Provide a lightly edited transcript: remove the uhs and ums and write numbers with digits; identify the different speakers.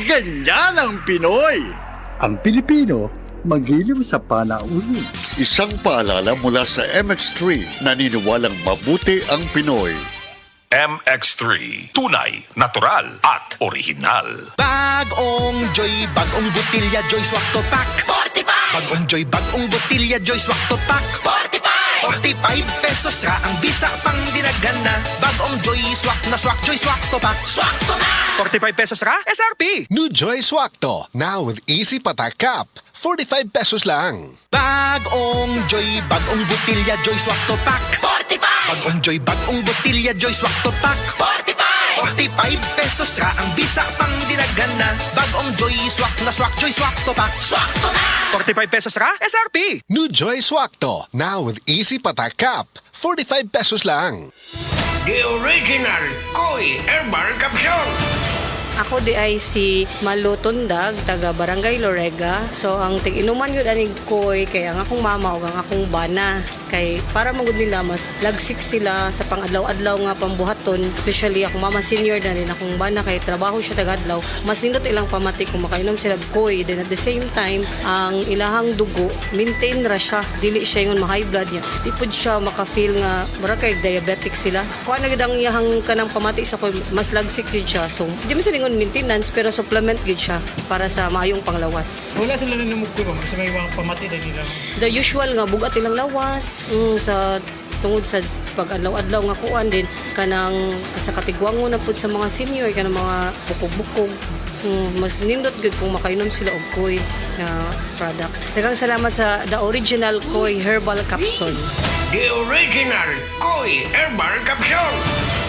Speaker 1: ganyan ang Pinoy.
Speaker 2: Ang Pilipino, magiliw sa panauhin.
Speaker 3: Isang paalala mula sa MX3, naniniwalang mabuti ang Pinoy.
Speaker 4: MX3. Tunay, natural, at original.
Speaker 5: Bagong Joy, bagong botilya, Joy Swak to Pack 45! Bagong Joy, bagong botilya, Joy Swak to Pack 45! 45 pesos ra ang bisa pang dinagana. Bagong Joy Swak na Swak, Joy Swak to Pack Swak to na! 45 pesos ra, SRP!
Speaker 6: New Joy Swakto, now with Easy Patak Cup. 45 pesos lang.
Speaker 5: Bagong Joy, bagong botilya, Joy Swak to Pack 45! Bagong Joy, bagong botilya, Joy Swak to Pack 45! 45 pesos ra ang bisa pang dinagana. Bagong Joy Swak na Swak, Joy Swak to Pack Swak to na! 45 pesos ra, SRP!
Speaker 6: New Joy Swakto, now with Easy Patak Cup. 45 pesos lang.
Speaker 7: The original Koi Herbal Capsule.
Speaker 8: Ako di ay si Malu Tundag, taga Barangay Lorega. So ang tig-inuman yun aning koy kay ang akong mama o ang akong bana. Kay para magud nila mas lagsik sila sa pang-adlaw-adlaw nga pambuhaton. Especially akong mama senior na rin akong bana kay trabaho siya taga-adlaw. Mas nindot ilang pamati kung makainom sila koy. Then at the same time, ang ilahang dugo, maintain ra siya. Dili siya yung ma-high blood niya. Di pud siya maka-feel nga mura kay diabetic sila. Kuha na gid ang iyahang kanang pamati sa koy, mas lagsik yun siya. So di man sila maintenance pero supplement gid siya para sa maayong panglawas.
Speaker 9: Wala sila na namugkuro sa may mga pamati na nila.
Speaker 8: The usual nga bugat ilang lawas sa tungod sa pag-adlaw-adlaw nga kuan din kanang sa katigwango na pud sa mga senior kanang mga bukog-bukog. Mas nindot gud kung makainom sila og koy na product. Daghang salamat sa the original Koi Herbal Capsule.
Speaker 7: The original Koi Herbal Capsule.